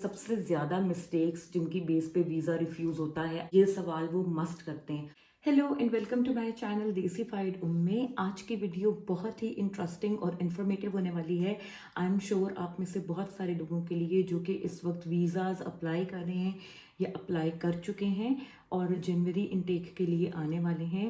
सबसे ज़्यादा मिस्टेक्स जिनकी बेस पे वीज़ा रिफ्यूज़ होता है, ये सवाल वो मस्ट करते हैं। Hello and welcome to my channel Desified में। आज की वीडियो बहुत ही इंटरेस्टिंग और इन्फॉर्मेटिव होने वाली है। आई एम श्योर आप में से बहुत सारे लोगों के लिए जो कि इस वक्त वीज़ाज़ अप्लाई कर रहे हैं या अप्लाई कर चुके हैं और जनवरी इनटेक के लिए आने वाले हैं।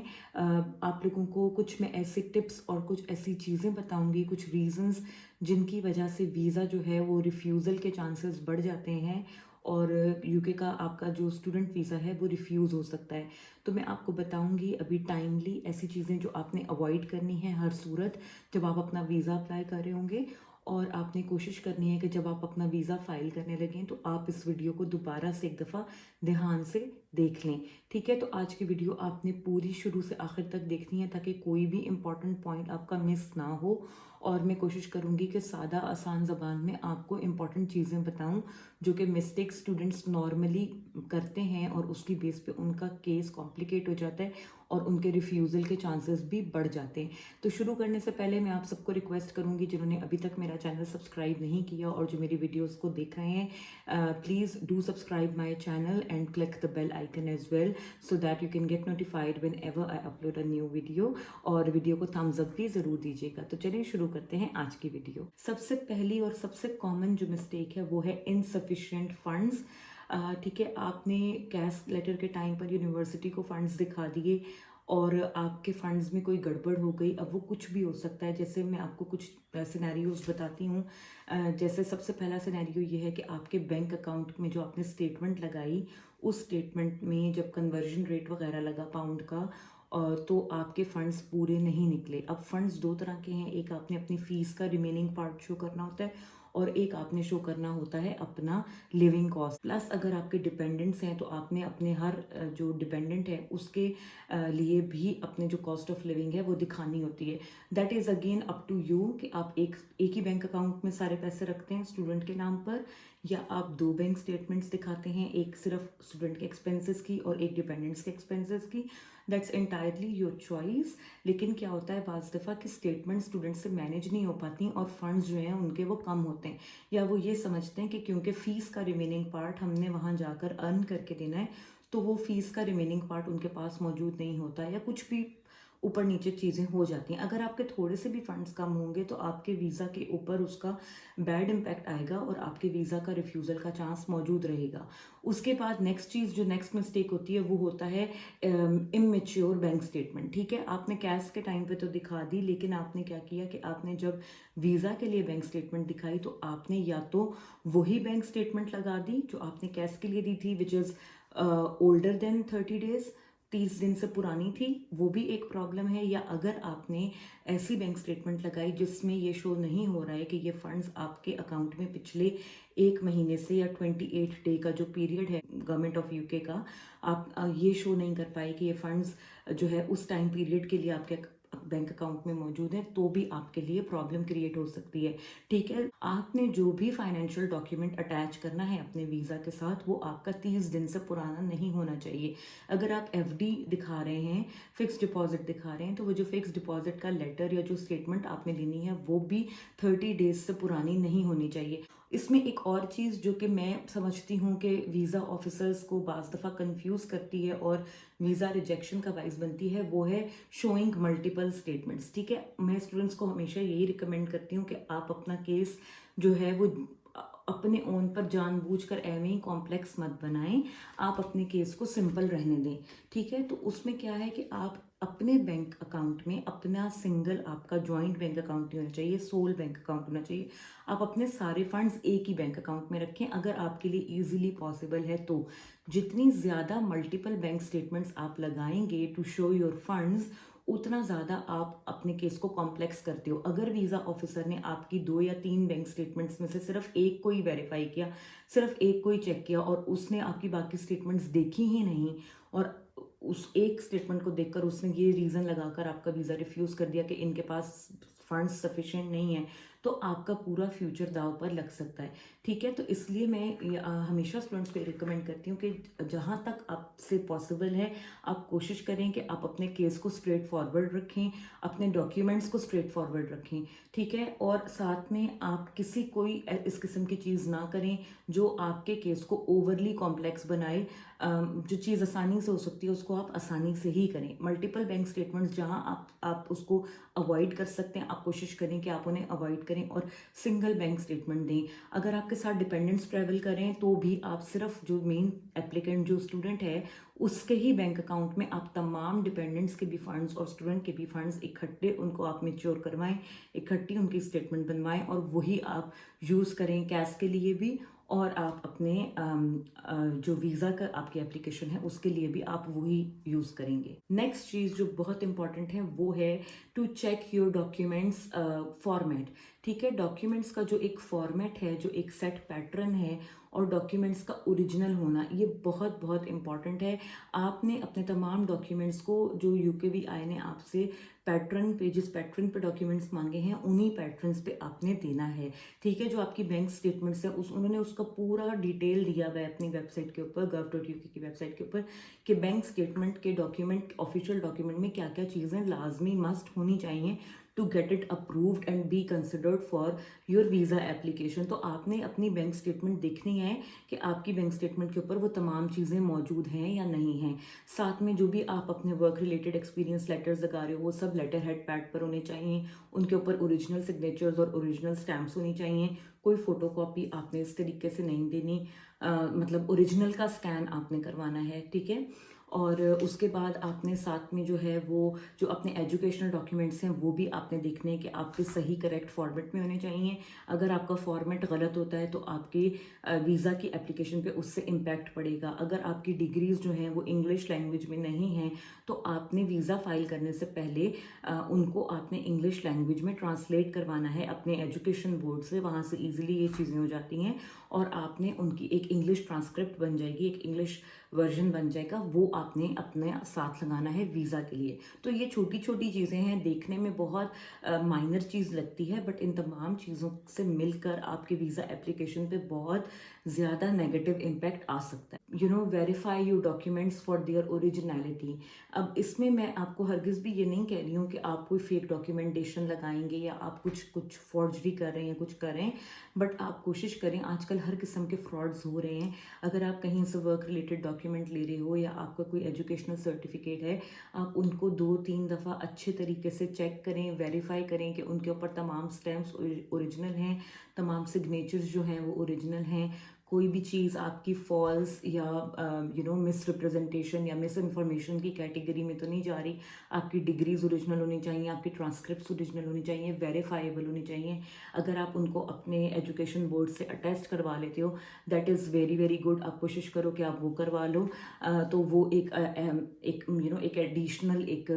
आप लोगों को कुछ मैं ऐसे टिप्स और कुछ ऐसी चीज़ें बताऊंगी, कुछ रीज़न्स जिनकी वजह से वीज़ा जो है वो रिफ्यूज़ल के चांसेस बढ़ जाते हैं और यूके का आपका जो स्टूडेंट वीज़ा है वो रिफ्यूज़ हो सकता है। तो मैं आपको बताऊंगी अभी टाइमली ऐसी चीज़ें जो आपने अवॉइड करनी है हर सूरत जब आप अपना वीज़ा अप्लाई कर रहे होंगे। और आपने कोशिश करनी है कि जब आप अपना वीज़ा फाइल करने लगें तो आप इस वीडियो को दोबारा से एक दफ़ा ध्यान से देख लें। ठीक है, तो आज की वीडियो आपने पूरी शुरू से आखिर तक देखनी है ताकि कोई भी इम्पॉर्टेंट पॉइंट आपका मिस ना हो। और मैं कोशिश करूँगी कि सादा आसान ज़बान में आपको इम्पॉर्टेंट चीज़ें बताऊँ जो कि मिस्टेक स्टूडेंट्स नॉर्मली करते हैं और उसकी बेस पे उनका केस कॉम्प्लिकेट हो जाता है और उनके रिफ्यूज़ल के चांसेस भी बढ़ जाते हैं। तो शुरू करने से पहले मैं आप सबको रिक्वेस्ट करूँगी जिन्होंने अभी तक मेरा चैनल सब्सक्राइब नहीं किया और जो मेरी वीडियोस को देख रहे हैं, please do subscribe my channel and click the bell icon as well so that you can get notified whenever I upload a new video. और वीडियो को थम्स अप भी ज़रूर दीजिएगा। तो चलिए शुरू करते हैं आज की वीडियो। सबसे पहली और सबसे कॉमन जो मिस्टेक है वो है इनसफिशिएंट फंड्स। ठीक है, आपने कैश लेटर के टाइम पर यूनिवर्सिटी को फंड्स दिखा दिए और आपके फंड्स में कोई गड़बड़ हो गई। अब वो कुछ भी हो सकता है, जैसे मैं आपको कुछ सिनेरियोज बताती हूँ। जैसे सबसे पहला सिनेरियो ये है कि आपके बैंक अकाउंट में जो आपने स्टेटमेंट लगाई उस स्टेटमेंट में जब कन्वर्जन रेट वगैरह लगा पाउंड का तो आपके फंड्स पूरे नहीं निकले। अब फंड्स दो तरह के हैं, एक आपने अपनी फीस का रिमेनिंग पार्ट शो करना होता है और एक आपने शो करना होता है अपना लिविंग कॉस्ट। प्लस अगर आपके डिपेंडेंट्स हैं तो आपने अपने हर जो डिपेंडेंट है उसके लिए भी अपने जो कॉस्ट ऑफ लिविंग है वो दिखानी होती है। That is again up to you कि आप एक ही बैंक अकाउंट में सारे पैसे रखते हैं स्टूडेंट के नाम पर या आप दो बैंक स्टेटमेंट्स दिखाते हैं, एक सिर्फ स्टूडेंट के एक्सपेंसेस की और एक डिपेंडेंट्स के एक्सपेंसेस की। That's entirely your choice. लेकिन क्या होता है बाज़ दफ़ा कि स्टेटमेंट स्टूडेंट से मैनेज नहीं हो पाती और फंड्स जो हैं उनके वो कम होते हैं या वो ये समझते हैं कि क्योंकि फ़ीस का रिमेनिंग पार्ट हमने वहाँ जाकर अर्न करके देना है तो वो फ़ीस का रिमेनिंग पार्ट उनके पास मौजूद नहीं होता या कुछ भी ऊपर नीचे चीज़ें हो जाती हैं। अगर आपके थोड़े से भी फंड्स कम होंगे तो आपके वीज़ा के ऊपर उसका बैड इम्पैक्ट आएगा और आपके वीज़ा का रिफ्यूज़ल का चांस मौजूद रहेगा। उसके बाद नेक्स्ट चीज़ जो नेक्स्ट मिस्टेक होती है वो होता है इमेच्योर बैंक स्टेटमेंट। ठीक है, आपने कैश के टाइम पे तो दिखा दी लेकिन आपने क्या किया कि आपने जब वीज़ा के लिए बैंक स्टेटमेंट दिखाई तो आपने या तो वही बैंक स्टेटमेंट लगा दी जो आपने कैश के लिए दी थी which is older than 30 days, 30 दिन से पुरानी थी, वो भी एक प्रॉब्लम है। या अगर आपने ऐसी बैंक स्टेटमेंट लगाई जिसमें ये शो नहीं हो रहा है कि ये फंड्स आपके अकाउंट में पिछले एक महीने से या 28 डे का जो पीरियड है गवर्नमेंट ऑफ यूके का, आप ये शो नहीं कर पाए कि ये फंड्स जो है उस टाइम पीरियड के लिए आपके बैंक अकाउंट में मौजूद है, तो भी आपके लिए प्रॉब्लम क्रिएट हो सकती है। ठीक है, आपने जो भी फाइनेंशियल डॉक्यूमेंट अटैच करना है अपने वीज़ा के साथ वो आपका 30 दिन से पुराना नहीं होना चाहिए। अगर आप एफडी दिखा रहे हैं, फिक्स डिपॉजिट दिखा रहे हैं, तो वो जो फिक्स डिपॉजिट का लेटर या जो स्टेटमेंट आपने लेनी है वो भी 30 डेज से पुरानी नहीं होनी चाहिए। इसमें एक और चीज़ जो कि मैं समझती हूँ कि वीज़ा ऑफिसर्स को बाज़ दफ़ा कंफ्यूज करती है और वीज़ा रिजेक्शन का बाइस बनती है वो है शोइंग मल्टीपल स्टेटमेंट्स। ठीक है, मैं स्टूडेंट्स को हमेशा यही रिकमेंड करती हूँ कि आप अपना केस जो है वो अपने ओन पर जानबूझकर एवं ही कॉम्प्लेक्स मत बनाएं, आप अपने केस को सिंपल रहने दें। ठीक है, तो उसमें क्या है कि आप अपने बैंक अकाउंट में अपना सिंगल आपका जॉइंट बैंक अकाउंट नहीं होना चाहिए, सोल बैंक अकाउंट होना चाहिए। आप अपने सारे फंड्स एक ही बैंक अकाउंट में रखें अगर आपके लिए इजीली पॉसिबल है तो। जितनी ज़्यादा मल्टीपल बैंक स्टेटमेंट्स आप लगाएंगे टू शो योर फंड्स उतना ज़्यादा आप अपने केस को कॉम्प्लेक्स करते हो। अगर वीज़ा ऑफिसर ने आपकी 2 या 3 बैंक स्टेटमेंट्स में से सिर्फ एक को ही वेरीफाई किया, सिर्फ एक को ही चेक किया और उसने आपकी बाकी स्टेटमेंट्स देखी ही नहीं और उस एक स्टेटमेंट को देखकर उसने ये रीज़न लगाकर आपका वीज़ा रिफ्यूज़ कर दिया कि इनके पास फंड्स सफिशिएंट नहीं है, तो आपका पूरा फ्यूचर दाव पर लग सकता है। ठीक है। तो इसलिए मैं हमेशा स्टूडेंट्स को रिकमेंड करती हूँ कि जहाँ तक आपसे पॉसिबल है आप कोशिश करें कि आप अपने केस को स्ट्रेट फॉरवर्ड रखें, अपने डॉक्यूमेंट्स को स्ट्रेट फॉरवर्ड रखें, ठीक है। और साथ में आप किसी कोई इस किस्म की चीज़ ना करें जो आपके केस को ओवरली कॉम्प्लेक्स बनाए। जो चीज़ आसानी से हो सकती है उसको आप आसानी से ही करें। मल्टीपल बैंक स्टेटमेंट्स जहाँ आप उसको अवॉइड कर सकते हैं, आप कोशिश करें कि आप उन्हें अवॉइड करें और सिंगल बैंक स्टेटमेंट दें। अगर आपके साथ डिपेंडेंट्स ट्रैवल करें तो भी आप सिर्फ जो मेन एप्लीकेंट जो स्टूडेंट है उसके ही बैंक अकाउंट में आप तमाम डिपेंडेंट्स के भी फंड्स और स्टूडेंट के भी फंड्स इकट्ठे उनको आप मेच्योर करवाएं, इकट्ठी उनकी स्टेटमेंट बनवाएं और वही आप यूज़ करें कैश के लिए भी, और आप अपने जो वीज़ा का आपकी एप्लीकेशन है उसके लिए भी आप वही यूज़ करेंगे। नेक्स्ट चीज़ जो बहुत इंपॉर्टेंट है वो है to check your documents format, ठीक है। डॉक्यूमेंट्स का जो एक फॉर्मेट है, जो एक सेट पैटर्न है और डॉक्यूमेंट्स का ओरिजिनल होना, ये बहुत बहुत इंपॉर्टेंट है। आपने अपने तमाम डॉक्यूमेंट्स को जो यूकेवीआई ने आपसे पैटर्न पे जिस पैटर्न पे डॉक्यूमेंट्स मांगे हैं उन्हीं पैटर्न्स पे आपने देना है, ठीक है। जो आपकी बैंक स्टेटमेंट्स है उन्होंने उसका पूरा डिटेल दिया हुआ है अपनी वेबसाइट के ऊपर, gov.uk की वेबसाइट के ऊपर, कि बैंक स्टेटमेंट के डॉक्यूमेंट, ऑफिशियल डॉक्यूमेंट में क्या क्या चीज़ें लाजमी मस्ट होनी चाहिए to get it approved and be considered for your visa application. तो आपने अपनी बैंक स्टेटमेंट देखनी है कि आपकी बैंक स्टेटमेंट के ऊपर वो तमाम चीज़ें मौजूद हैं या नहीं हैं। साथ में जो भी आप अपने वर्क रिलेटेड एक्सपीरियंस लेटर्स लगा रहे हो वो सब लेटर हेड पैड पर होने चाहिए, उनके ऊपर ओरिजिनल सिग्नेचर्स और ओरिजिनल स्टैम्प्स होनी चाहिए। कोई फ़ोटोकॉपी आपने इस तरीके से नहीं देनी, मतलब ओरिजिनल का स्कैन आपने करवाना है, ठीक है। और उसके बाद आपने साथ में जो है वो जो अपने एजुकेशनल डॉक्यूमेंट्स हैं वो भी आपने देखने हैं कि आपके सही करेक्ट फॉर्मेट में होने चाहिए। अगर आपका फॉर्मेट गलत होता है तो आपके वीज़ा की एप्लीकेशन पे उससे इम्पैक्ट पड़ेगा। अगर आपकी डिग्रीज़ जो हैं वो इंग्लिश लैंग्वेज में नहीं हैं तो आपने वीज़ा फाइल करने से पहले उनको आपने इंग्लिश लैंग्वेज में ट्रांसलेट करवाना है अपने एजुकेशन बोर्ड से, वहाँ से ईजिली ये चीज़ें हो जाती हैं और आपने उनकी एक इंग्लिश ट्रांसक्रिप्ट बन जाएगी, एक इंग्लिश वर्जन बन जाएगा, वो आपने अपने साथ लगाना है वीज़ा के लिए। तो ये छोटी छोटी चीज़ें हैं, देखने में बहुत माइनर चीज़ लगती है, बट इन तमाम चीज़ों से मिलकर आपके वीज़ा एप्लीकेशन पे बहुत ज़्यादा नेगेटिव इम्पैक्ट आ सकता है। Verify your documents for their originality. अब इसमें मैं आपको हरगिज़ भी ये नहीं कह रही हूँ कि आप कोई फेक डॉक्यूमेंटेशन लगाएंगे या आप कुछ फॉर्जरी कर रहे हैं या कुछ करें, बट आप कोशिश करें, आजकल हर किस्म के फ्रॉड्स हो रहे हैं। अगर आप कहीं से वर्क रिलेटेड डॉक्यूमेंट ले रहे हो या आपका कोई एजुकेशनल सर्टिफिकेट है, आप उनको 2-3 दफ़ा अच्छे तरीके से चेक करें, वेरीफाई करें कि उनके ऊपर तमाम स्टैम्प्स ओरिजिनल हैं, तमाम सिग्नेचर्स जो हैं वो ओरिजिनल हैं, कोई भी चीज़ आपकी फॉल्स या मिस रिप्रेजेंटेशन या मिस इन्फॉर्मेशन की कैटेगरी में तो नहीं जा रही। आपकी डिग्रीज ओरिजिनल होनी चाहिए, आपकी ट्रांसक्रिप्ट्स ओरिजिनल होनी चाहिए, वेरीफाइबल होनी चाहिए। अगर आप उनको अपने एजुकेशन बोर्ड से अटेस्ट करवा लेते हो, that is very very good. आप कोशिश करो कि आप वो करवा लो, तो वो एक एडिशनल एक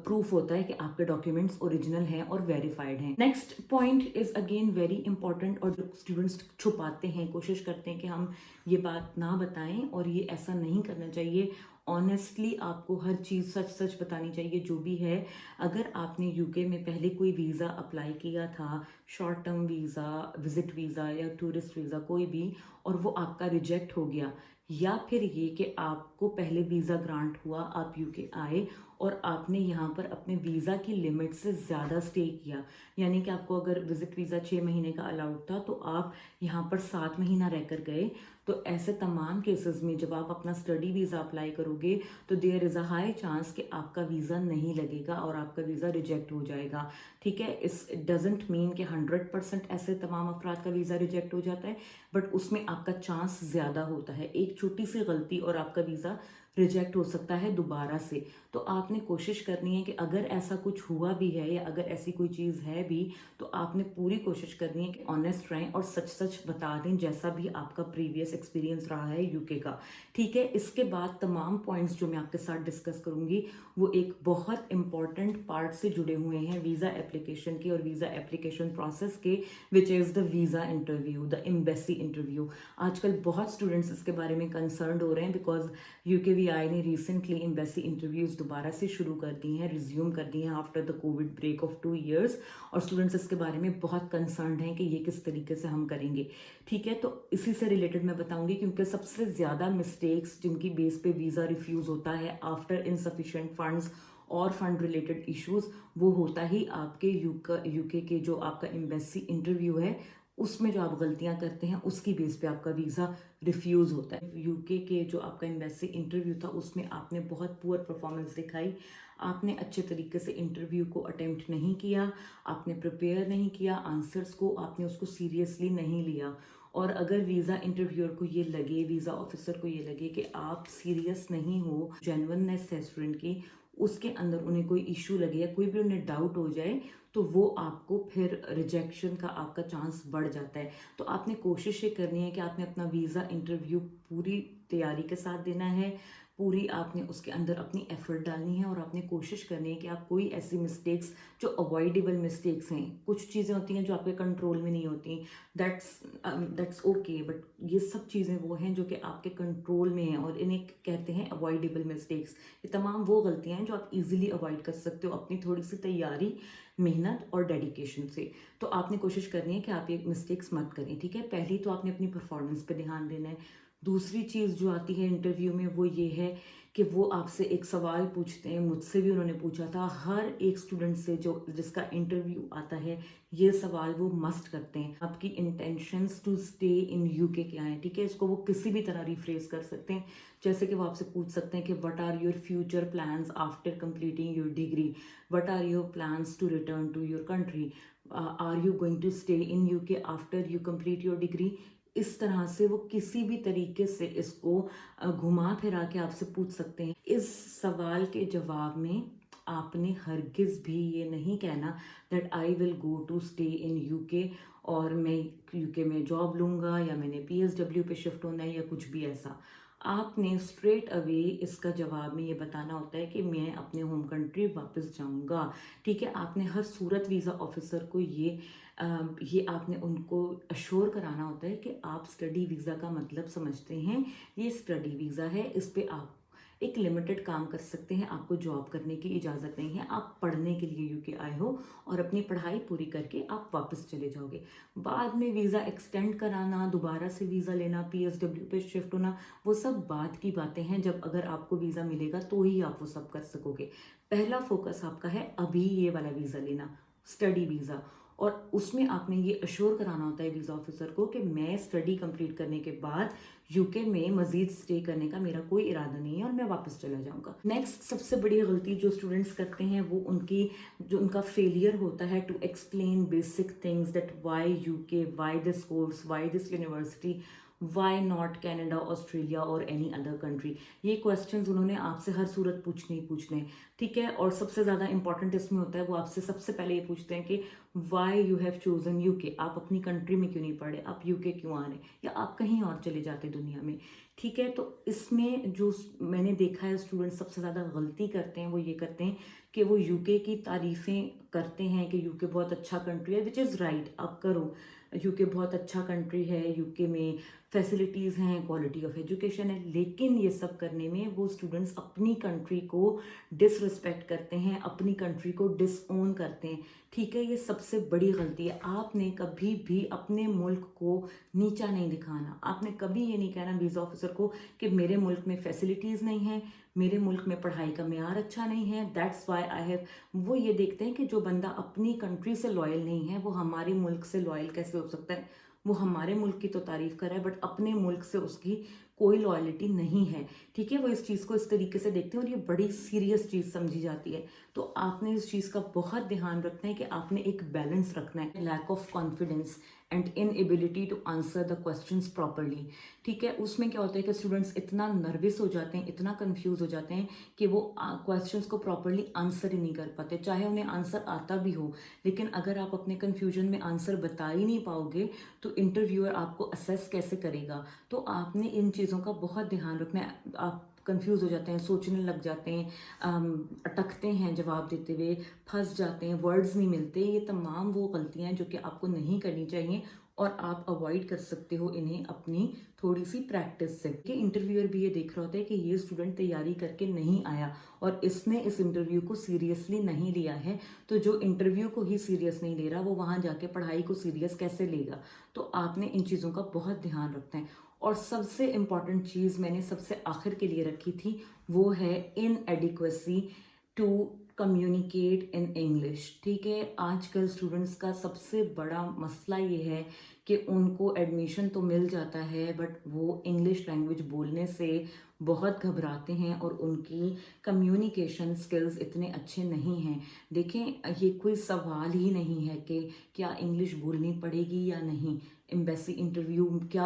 प्रूफ होता है कि आपके डॉक्यूमेंट्स ओरिजिनल हैं और वेरीफाइड हैं। Next point is again very important, और जो स्टूडेंट्स छुपाते हैं, कोशिश करते हैं कि हम ये बात ना बताएं, और ये ऐसा नहीं करना चाहिए। ऑनेस्टली आपको हर चीज़ सच सच बतानी चाहिए जो भी है। अगर आपने यूके में पहले कोई वीज़ा अप्लाई किया था, short term visa, visit visa या टूरिस्ट वीज़ा कोई भी, और वो आपका रिजेक्ट हो गया, या फिर ये कि आपको पहले वीज़ा ग्रांट हुआ, आप यूके आए और आपने यहाँ पर अपने वीज़ा की लिमिट से ज़्यादा स्टे किया, यानी कि आपको अगर विजिट वीज़ा 6 महीने का अलाउड था तो आप यहाँ पर 7 महीना रहकर गए, तो ऐसे तमाम केसेस में जब आप अपना स्टडी वीज़ा अप्लाई करोगे तो there is a high chance कि आपका वीज़ा नहीं लगेगा और आपका वीज़ा रिजेक्ट हो जाएगा, ठीक है। इस डजेंट मीन कि 100% ऐसे तमाम अफराद का वीज़ा रिजेक्ट हो जाता है, बट उसमें आपका चांस ज़्यादा होता है। एक छोटी सी गलती और आपका वीज़ा रिजेक्ट हो सकता है दोबारा से। तो आपने कोशिश करनी है कि अगर ऐसा कुछ हुआ भी है या अगर ऐसी कोई चीज़ है भी, तो आपने पूरी कोशिश करनी है कि ऑनेस्ट रहें और सच सच बता दें, जैसा भी आपका प्रीवियस एक्सपीरियंस रहा है यूके का, ठीक है। इसके बाद तमाम पॉइंट्स जो मैं आपके साथ डिस्कस करूंगी वो एक बहुत इंपॉर्टेंट पार्ट से जुड़े हुए हैं वीज़ा एप्लीकेशन के और वीज़ा एप्लीकेशन प्रोसेस के, which is the visa interview, the embassy interview. आजकल बहुत स्टूडेंट्स इसके बारे में कंसर्न हो रहे हैं बिकॉज यूके FBI ने रिसेंटली एम्बेसी इंटरव्यूज़ दोबारा से शुरू कर दी हैं, रिज्यूम कर दी हैं after the COVID break of 2 years, और स्टूडेंट्स इसके बारे में बहुत कंसर्न्ड हैं कि ये किस तरीके से हम करेंगे। ठीक है, तो इसी से रिलेटेड मैं बताऊंगी, क्योंकि सबसे ज़्यादा मिस्टेक्स जिनकी बेस पे वीज़ा रिफ्यूज़ होता है आफ्टर इनसफिशिएंट फंड्स और फंड रिलेटेड इश्यूज, वो होता ही आपके यूके के जो आपका एम्बेसी इंटरव्यू है उसमें जो आप गलतियां करते हैं उसकी बेस पे आपका वीज़ा रिफ्यूज़ होता है। यूके के जो आपका एम्बेसी इंटरव्यू था उसमें आपने बहुत पुअर परफॉर्मेंस दिखाई, आपने अच्छे तरीके से इंटरव्यू को अटेम्प्ट नहीं किया, आपने प्रिपेयर नहीं किया आंसर्स को, आपने उसको सीरियसली नहीं लिया। और अगर वीज़ा इंटरव्यूअर को ये लगे, वीज़ा ऑफिसर को ये लगे कि आप सीरियस नहीं हो, जेन्युइननेस है स्टूडेंट की, उसके अंदर उन्हें कोई इशू लगे या कोई भी उन्हें डाउट हो जाए, तो वो आपको फिर रिजेक्शन का आपका चांस बढ़ जाता है। तो आपने कोशिश ये करनी है कि आपने अपना वीज़ा इंटरव्यू पूरी तैयारी के साथ देना है, पूरी आपने उसके अंदर अपनी एफर्ट डालनी है, और आपने कोशिश करनी है कि आप कोई ऐसी मिस्टेक्स जो अवॉइडेबल मिस्टेक्स हैं, कुछ चीज़ें होती हैं जो आपके कंट्रोल में नहीं होती, दैट्स ओके, बट ये सब चीज़ें वो हैं जो कि आपके कंट्रोल में हैं, और इन्हें कहते हैं अवॉइडेबल मिस्टेक्स। ये तमाम वो गलतियां हैं जो आप इजीली अवॉइड कर सकते हो अपनी थोड़ी सी तैयारी, मेहनत और डेडिकेशन से। तो आपने कोशिश करनी है कि आप ये मिस्टेक्स मत करें। ठीक है, पहली तो आपने अपनी परफॉर्मेंस पे ध्यान देना है। दूसरी चीज़ जो आती है इंटरव्यू में वो ये है कि वो आपसे एक सवाल पूछते हैं, मुझसे भी उन्होंने पूछा था, हर एक स्टूडेंट से जो जिसका इंटरव्यू आता है ये सवाल वो मस्ट करते हैं, आपकी intentions to stay in UK क्या है। ठीक है, इसको वो किसी भी तरह रिफ्रेज कर सकते हैं, जैसे कि वो आपसे पूछ सकते हैं कि what are your future plans after completing your degree, what are your plans to return to your country, are you going to stay in UK after you complete your degree. इस तरह से वो किसी भी तरीके से इसको घुमा फिरा के आपसे पूछ सकते हैं। इस सवाल के जवाब में आपने हरगिज़ भी ये नहीं कहना that I will go to stay in UK, और मैं यूके में जॉब लूँगा, या मैंने PSW पे शिफ्ट होना है, या कुछ भी ऐसा। आपने स्ट्रेट अवे इसका जवाब में ये बताना होता है कि मैं अपने होम कंट्री वापस जाऊंगा। ठीक है, आपने हर सूरत वीज़ा ऑफिसर को ये आपने उनको अश्योर कराना होता है कि आप स्टडी वीज़ा का मतलब समझते हैं, ये स्टडी वीज़ा है, इस पे आप एक लिमिटेड काम कर सकते हैं, आपको जॉब करने की इजाज़त नहीं है, आप पढ़ने के लिए यूके आए हो और अपनी पढ़ाई पूरी करके आप वापस चले जाओगे। बाद में वीज़ा एक्सटेंड कराना, दोबारा से वीज़ा लेना, PSW पे शिफ्ट होना, वो सब बाद की बातें हैं। जब अगर आपको वीज़ा मिलेगा तो ही आप वो सब कर सकोगे। पहला फोकस आपका है अभी ये वाला वीज़ा लेना, स्टडी वीज़ा, और उसमें आपने ये अश्योर कराना होता है वीज़ा ऑफिसर को कि मैं स्टडी कंप्लीट करने के बाद यूके में मज़ीद स्टे करने का मेरा कोई इरादा नहीं है और मैं वापस चला जाऊंगा। नेक्स्ट सबसे बड़ी गलती जो स्टूडेंट्स करते हैं वो उनका फेलियर होता है to explain basic things, that why UK, why this course, why this university, why not Canada, Australia और एनी अदर कंट्री। ये क्वेश्चंस उन्होंने आपसे हर सूरत पूछने ही पूछने हैं। ठीक है, और सबसे ज़्यादा इंपॉर्टेंट इसमें होता है वो आपसे सबसे पहले ये पूछते हैं कि why you have chosen UK, आप अपनी कंट्री में क्यों नहीं पढ़े, आप यूके क्यों आ रहे, या आप कहीं और चले जाते दुनिया में। ठीक है, तो इसमें जो मैंने देखा है स्टूडेंट सबसे ज़्यादा गलती करते हैं वो ये करते हैं कि वो यूके की तारीफ़ें करते हैं कि यूके बहुत अच्छा कंट्री है, विच इज़ राइट, आप करो, यूके बहुत अच्छा कंट्री है, यूके में फैसिलिटीज़ हैं, क्वालिटी ऑफ एजुकेशन है, लेकिन ये सब करने में वो स्टूडेंट्स अपनी कंट्री को डिसरिस्पेक्ट करते हैं, अपनी कंट्री को डिसओन करते हैं। ठीक है, ये सबसे बड़ी गलती है। आपने कभी भी अपने मुल्क को नीचा नहीं दिखाना, आपने कभी ये नहीं कहना वीज़ा ऑफिसर को कि मेरे मुल्क में फैसिलिटीज़ नहीं हैं, मेरे मुल्क में पढ़ाई का मेयार अच्छा नहीं है, दैट्स वाई आई हैव। वो ये देखते हैं कि जो बंदा अपनी कंट्री से लॉयल नहीं है वो हमारे मुल्क से लॉयल कैसे हो सकता है। वो हमारे मुल्क की तो तारीफ कर रहा है बट अपने मुल्क से उसकी कोई लॉयल्टी नहीं है। ठीक है, वो इस चीज़ को इस तरीके से देखते हैं और ये बड़ी सीरियस चीज़ समझी जाती है। तो आपने इस चीज़ का बहुत ध्यान रखना है कि आपने एक बैलेंस रखना है, lack of confidence and inability to answer the questions properly. ठीक है, उसमें क्या होता है कि स्टूडेंट्स इतना नर्वस हो जाते हैं, इतना कंफ्यूज हो जाते हैं कि वो क्वेश्चंस को प्रॉपरली आंसर ही नहीं कर पाते, चाहे उन्हें आंसर आता भी हो। लेकिन अगर आप अपने कन्फ्यूजन में आंसर बता ही नहीं पाओगे तो इंटरव्यूअर आपको असेस कैसे करेगा। तो आपने इन चीज़ों का बहुत ध्यान रखना है। आप कंफ्यूज हो जाते हैं, सोचने लग जाते हैं, अटकते हैं जवाब देते हुए, फंस जाते हैं, वर्ड्स नहीं मिलते। ये तमाम वो गलतियां हैं जो कि आपको नहीं करनी चाहिए और आप अवॉइड कर सकते हो इन्हें अपनी थोड़ी सी प्रैक्टिस से कि इंटरव्यूअर भी ये देख रहा होता है कि ये स्टूडेंट तैयारी करके नहीं आया और इसने इस इंटरव्यू को सीरियसली नहीं लिया है, तो जो इंटरव्यू को ही सीरियस नहीं ले रहा वो वहाँ जाके पढ़ाई को सीरियस कैसे लेगा। तो आपने इन चीज़ों का बहुत ध्यान रखना है। और सबसे इम्पॉर्टेंट चीज़ मैंने सबसे आखिर के लिए रखी थी, वो है inadequacy to communicate in English. ठीक है, आजकल स्टूडेंट्स का सबसे बड़ा मसला ये है कि उनको एडमिशन तो मिल जाता है बट वो इंग्लिश लैंग्वेज बोलने से बहुत घबराते हैं और उनकी कम्युनिकेशन स्किल्स इतने अच्छे नहीं हैं। देखें, ये कोई सवाल ही नहीं है कि क्या इंग्लिश बोलनी पड़ेगी या नहीं। एम्बेसी इंटरव्यू क्या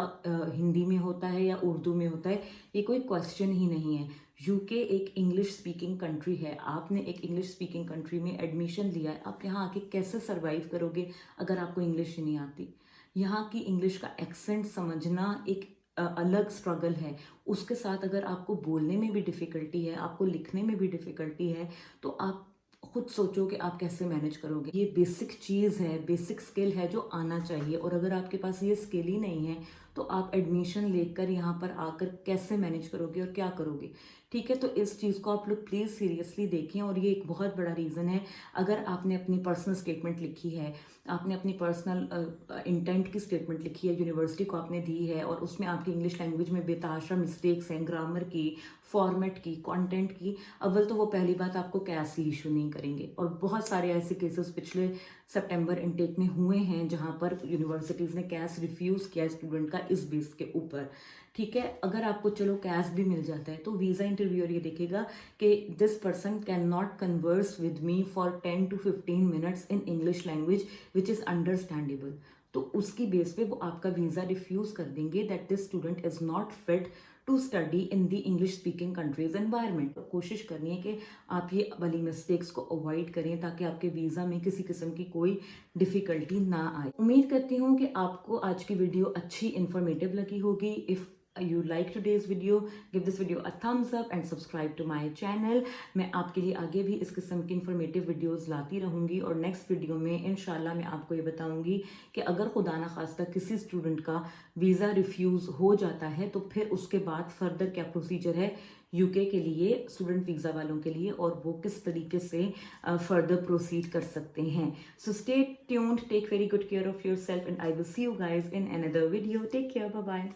हिंदी में होता है या उर्दू में होता है, ये कोई क्वेश्चन ही नहीं है। यूके एक इंग्लिश स्पीकिंग कंट्री है। आपने एक इंग्लिश स्पीकिंग कंट्री में एडमिशन लिया है, आप यहाँ आके कैसे सरवाइव करोगे अगर आपको इंग्लिश ही नहीं आती। यहाँ की इंग्लिश का एक्सेंट समझना एक अलग स्ट्रगल है। उसके साथ अगर आपको बोलने में भी डिफ़िकल्टी है, आपको लिखने में भी डिफ़िकल्टी है, तो आप खुद सोचो कि आप कैसे मैनेज करोगे। ये बेसिक चीज़ है, बेसिक स्किल है जो आना चाहिए, और अगर आपके पास ये स्किल ही नहीं है तो आप एडमिशन लेकर यहाँ पर आकर कैसे मैनेज करोगे और क्या करोगे। ठीक है, तो इस चीज़ को आप लोग प्लीज़ सीरियसली देखें। और ये एक बहुत बड़ा रीज़न है, अगर आपने अपनी पर्सनल स्टेटमेंट लिखी है, आपने अपनी पर्सनल इंटेंट की स्टेटमेंट लिखी है, यूनिवर्सिटी को आपने दी है, और उसमें आपकी इंग्लिश लैंग्वेज में बेतहाशा मिस्टेक्स हैं, ग्रामर की, फॉर्मेट की, कंटेंट की, अव्वल तो वो पहली बात आपको कैश ही इशू नहीं करेंगे। और बहुत सारे ऐसे केसेस पिछले सितंबर इनटेक में हुए हैं जहां पर यूनिवर्सिटीज़ ने कैश रिफ्यूज़ किया स्टूडेंट का इस बेस के ऊपर। ठीक है, अगर आपको चलो कैश भी मिल जाता है तो वीज़ा इंटरव्यूअर ये देखेगा कि this person can not converse with me for 10 to 15 minutes in English language which is understandable. तो उसकी बेस पे वो आपका वीज़ा रिफ्यूज़ कर देंगे that this student is not fit to study in the English speaking countries environment. तो कोशिश करनी है कि आप ये वाली मिस्टेक्स को अवॉइड करें ताकि आपके वीज़ा में किसी किस्म की कोई डिफ़िकल्टी ना आए। उम्मीद करती हूँ कि आपको आज की वीडियो अच्छी इन्फॉर्मेटिव लगी होगी। If you like today's video, give this video a thumbs up and subscribe to my channel। मैं आपके लिए आगे भी इस किस्म की इंफॉर्मेटिव वीडियोस लाती रहूँगी, और नेक्स्ट वीडियो में इंशाल्लाह मैं आपको ये बताऊँगी कि अगर खुदा ना खास्ता किसी स्टूडेंट का वीज़ा रिफ्यूज़ हो जाता है तो फिर उसके बाद फर्दर क्या प्रोसीजर है यूके के लिए, स्टूडेंट वीज़ा वालों के लिए, और वो किस तरीके से फर्दर प्रोसीड कर सकते हैं। So stay tuned, take very good care of yourself, and I will see you guys in another video. Take care, bye bye.